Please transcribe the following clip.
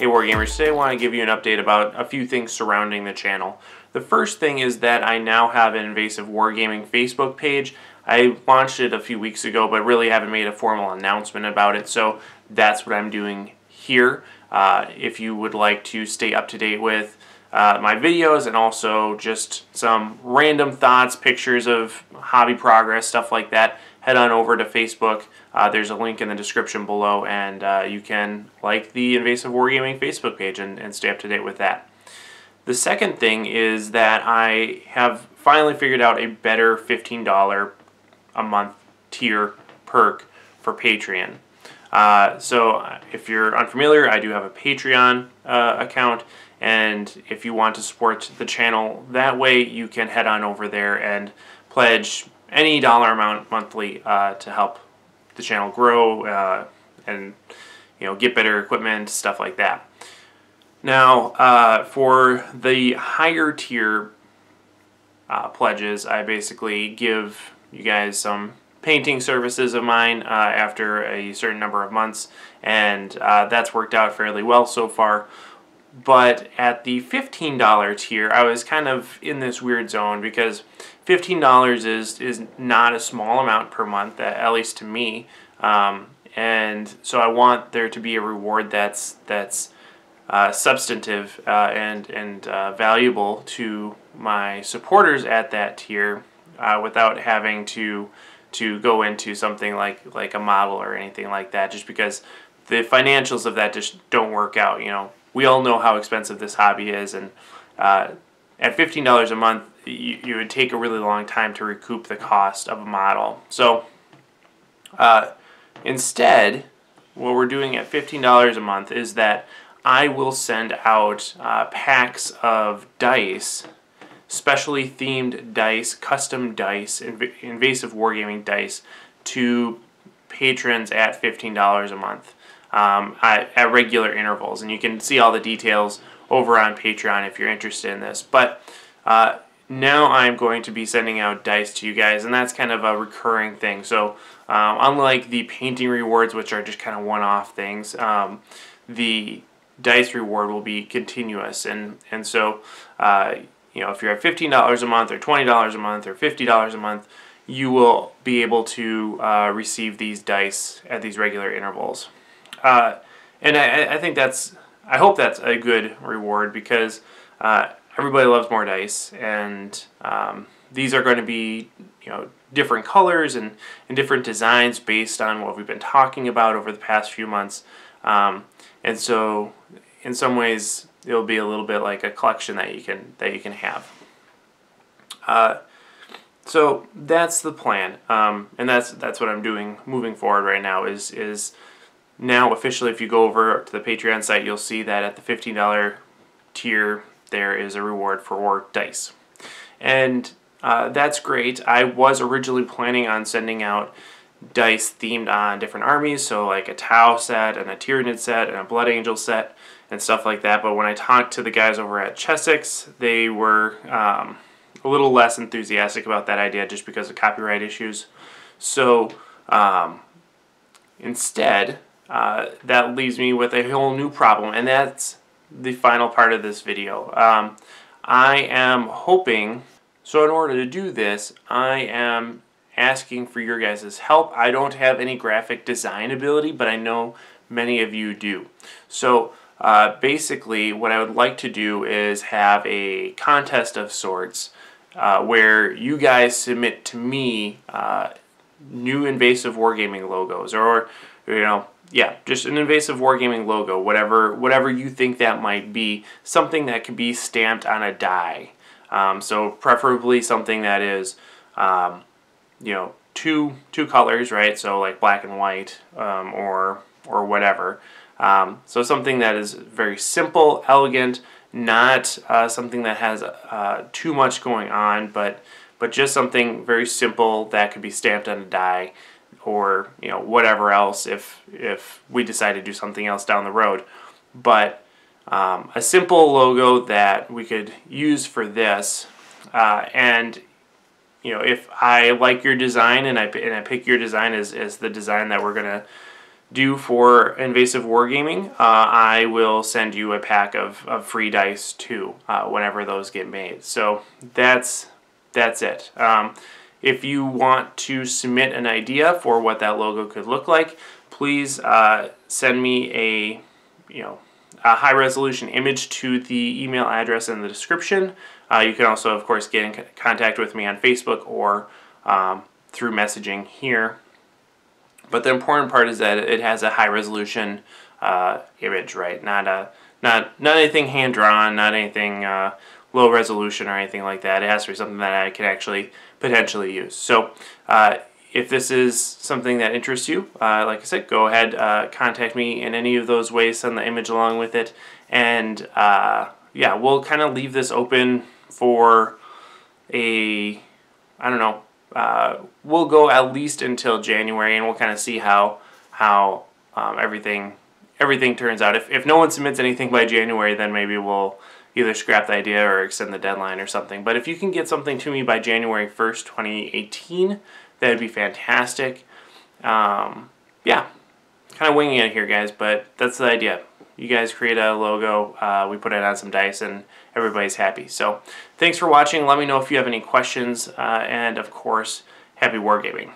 Wargamers, today I want to give you an update about a few things surrounding the channel. The first thing is that I now have an Invasive Wargaming Facebook page. I launched it a few weeks ago, but really haven't made a formal announcement about it, so that's what I'm doing here. If you would like to stay up to date with my videos and also just some random thoughts, pictures of hobby progress, stuff like that, head on over to Facebook. There's a link in the description below, and you can like the Invasive Wargaming Facebook page and stay up to date with that. The second thing is that I have finally figured out a better $15 a month tier perk for Patreon. So if you're unfamiliar, I do have a Patreon account, and if you want to support the channel that way, you can head on over there and pledge any dollar amount monthly to help the channel grow and get better equipment, stuff like that. Now, for the higher tier pledges, I basically give you guys some painting services of mine after a certain number of months, and that's worked out fairly well so far. But at the $15 tier, I was kind of in this weird zone because $15 is not a small amount per month, at least to me, and so I want there to be a reward that's substantive and valuable to my supporters at that tier, without having to go into something like a model or anything like that, just because the financials of that just don't work out. We all know how expensive this hobby is, and at $15 a month, you would take a really long time to recoup the cost of a model. So instead, what we're doing at $15 a month is that I will send out packs of dice, specially themed dice, custom dice, Invasive Wargaming dice, to patrons at $15 a month at regular intervals. And you can see all the details over on Patreon if you're interested in this. But now I'm going to be sending out dice to you guys, and that's kind of a recurring thing. So unlike the painting rewards, which are just kind of one-off things, the dice reward will be continuous. And so if you're at $15 a month or $20 a month or $50 a month, you will be able to receive these dice at these regular intervals. And I think I hope that's a good reward, because everybody loves more dice, and these are going to be different colors and different designs based on what we've been talking about over the past few months. And so in some ways it'll be a little bit like a collection that you can have. So that's the plan, and that's what I'm doing moving forward right now. Is now officially, if you go over to the Patreon site, you'll see that at the $15 tier there is a reward for dice, and that's great. I was originally planning on sending out dice themed on different armies, so like a Tau set and a Tyranid set and a Blood Angel set and stuff like that. But when I talked to the guys over at Chessex, they were a little less enthusiastic about that idea just because of copyright issues. So instead, that leaves me with a whole new problem, and that's the final part of this video. I am hoping, so in order to do this, I am asking for your guys' help. I don't have any graphic design ability, but I know many of you do. So basically what I would like to do is have a contest of sorts where you guys submit to me new Invasive Wargaming logos, or just an Invasive Wargaming logo, whatever you think that might be, something that could be stamped on a die. So preferably something that is two colors, right? So like black and white, or whatever. So something that is very simple, elegant, not something that has too much going on, but just something very simple that could be stamped on a die, or whatever else if we decide to do something else down the road. But a simple logo that we could use for this, and if I like your design and I pick your design as the design that we're gonna do for Invasive Wargaming, I will send you a pack of free dice too whenever those get made. So that's it. If you want to submit an idea for what that logo could look like, please send me a high resolution image to the email address in the description. You can also, of course, get in contact with me on Facebook or through messaging here. But the important part is that it has a high resolution image, right? Not anything hand drawn, not anything low resolution or anything like that. It has to be something that I can actually potentially use. So if this is something that interests you, like I said, go ahead, contact me in any of those ways, send the image along with it, and yeah, we'll kind of leave this open for I don't know, we'll go at least until January, and we'll kind of see how everything turns out. If no one submits anything by January, then maybe we'll either scrap the idea or extend the deadline or something. But if you can get something to me by January 1st, 2018, that'd be fantastic. Yeah, kind of winging it here, guys, but that's the idea. You guys create a logo, we put it on some dice, and everybody's happy. So thanks for watching. Let me know if you have any questions, and of course, happy wargaming.